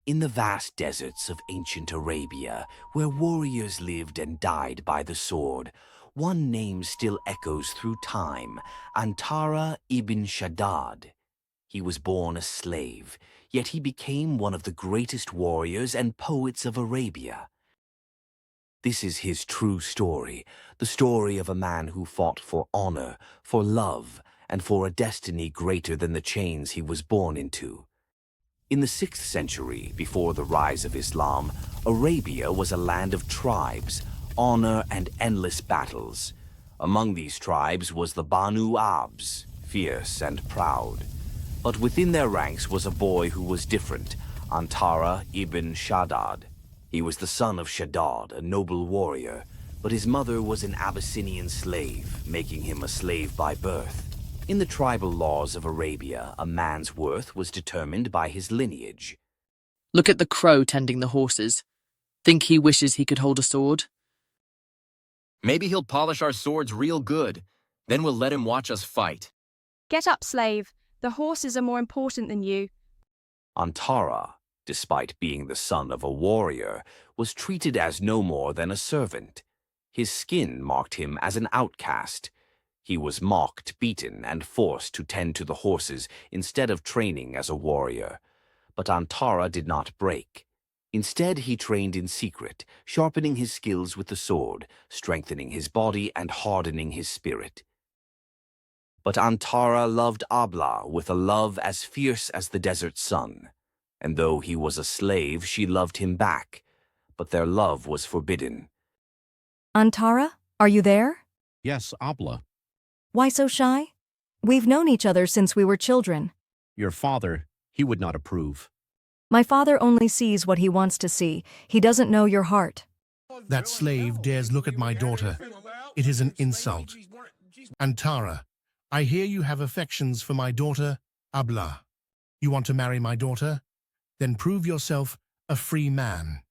In the vast deserts of ancient Arabia, where warriors lived and died by the sword, one name still echoes through time: Antarah Ibn Shaddad. He was born a slave, yet he became one of the greatest warriors and poets of Arabia. This is his true story, the story of a man who fought for honor, for love, and for a destiny greater than the chains he was born into. In the 6th century, before the rise of Islam, Arabia was a land of tribes, honor, and endless battles. Among these tribes was the Banu Abs, fierce and proud. But within their ranks was a boy who was different, Antarah Ibn Shaddad. He was the son of Shaddad, a noble warrior, but his mother was an Abyssinian slave, making him a slave by birth. In the tribal laws of Arabia, a man's worth was determined by his lineage. Look at the crow tending the horses. Think he wishes he could hold a sword? Maybe he'll polish our swords real good. Then we'll let him watch us fight. Get up, slave. The horses are more important than you. Antarah, despite being the son of a warrior, was treated as no more than a servant. His skin marked him as an outcast. He was mocked, beaten, and forced to tend to the horses instead of training as a warrior. But Antarah did not break. Instead, he trained in secret, sharpening his skills with the sword, strengthening his body, and hardening his spirit. But Antarah loved Ablah with a love as fierce as the desert sun. And though he was a slave, she loved him back. But their love was forbidden. Antarah, are you there? Yes, Ablah. Why so shy? We've known each other since we were children. Your father, he would not approve. My father only sees what he wants to see. He doesn't know your heart. That slave dares look at my daughter. It is an insult. Antarah, I hear you have affections for my daughter, Ablah. You want to marry my daughter? Then prove yourself a free man.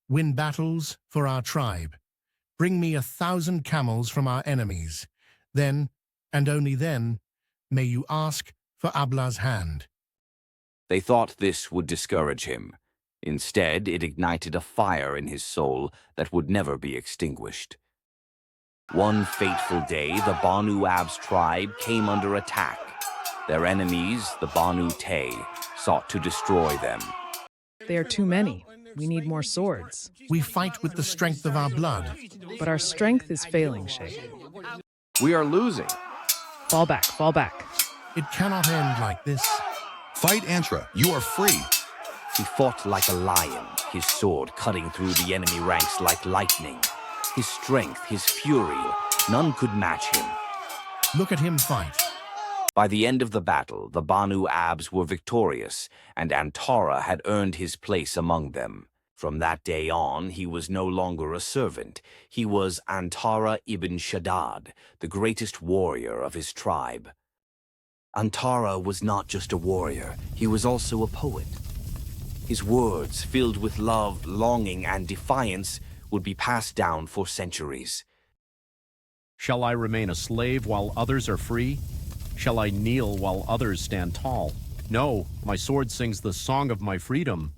Win battles for our tribe. Bring me 1,000 camels from our enemies. Then, and only then, may you ask for Ablah's hand. They thought this would discourage him. Instead, it ignited a fire in his soul that would never be extinguished. One fateful day, the Banu Abs tribe came under attack. Their enemies, the Banu Tay, sought to destroy them. They are too many. We need more swords. We fight with the strength of our blood. But our strength is failing, Sheikh. We are losing. Fall back, fall back. It cannot end like this. Fight Antarah, you are free. He fought like a lion, his sword cutting through the enemy ranks like lightning. His strength, his fury, none could match him. Look at him fight. By the end of the battle, the Banu Abs were victorious, and Antarah had earned his place among them. From that day on, he was no longer a servant. He was Antarah Ibn Shaddad, the greatest warrior of his tribe. Antarah was not just a warrior, he was also a poet. His words, filled with love, longing, and defiance, would be passed down for centuries. Shall I remain a slave while others are free? Shall I kneel while others stand tall? No, my sword sings the song of my freedom.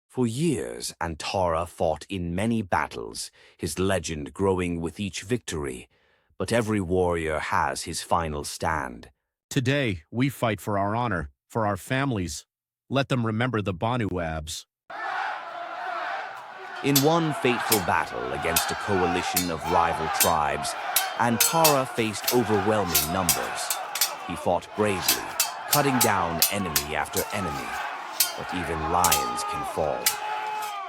For years, Antarah fought in many battles, his legend growing with each victory. But every warrior has his final stand. Today, we fight for our honor, for our families. Let them remember the Banu Abs. In one fateful battle against a coalition of rival tribes, Antarah faced overwhelming numbers. He fought bravely, cutting down enemy after enemy. But even lions can fall.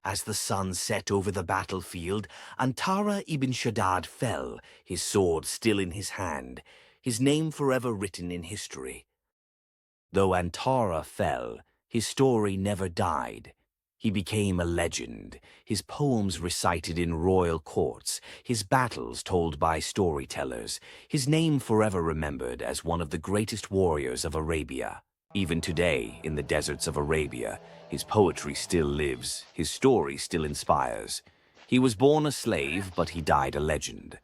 As the sun set over the battlefield, Antarah Ibn Shaddad fell, his sword still in his hand, his name forever written in history. Though Antarah fell, his story never died. He became a legend, his poems recited in royal courts, his battles told by storytellers, his name forever remembered as one of the greatest warriors of Arabia. Even today, in the deserts of Arabia, his poetry still lives, his story still inspires. He was born a slave, but he died a legend.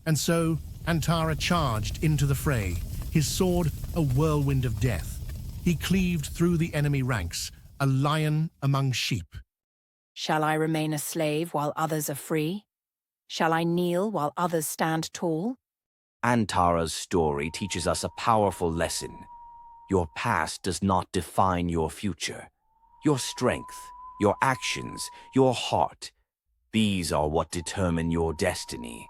And so, Antarah charged into the fray, his sword a whirlwind of death. He cleaved through the enemy ranks, a lion among sheep. Shall I remain a slave while others are free? Shall I kneel while others stand tall? Antarah's story teaches us a powerful lesson. Your past does not define your future. Your strength, your actions, your heart, these are what determine your destiny.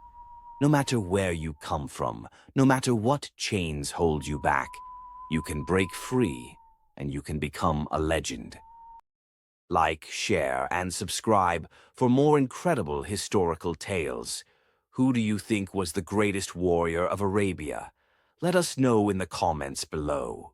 No matter where you come from, no matter what chains hold you back, you can break free and you can become a legend. Like, share, and subscribe for more incredible historical tales. Who do you think was the greatest warrior of Arabia? Let us know in the comments below.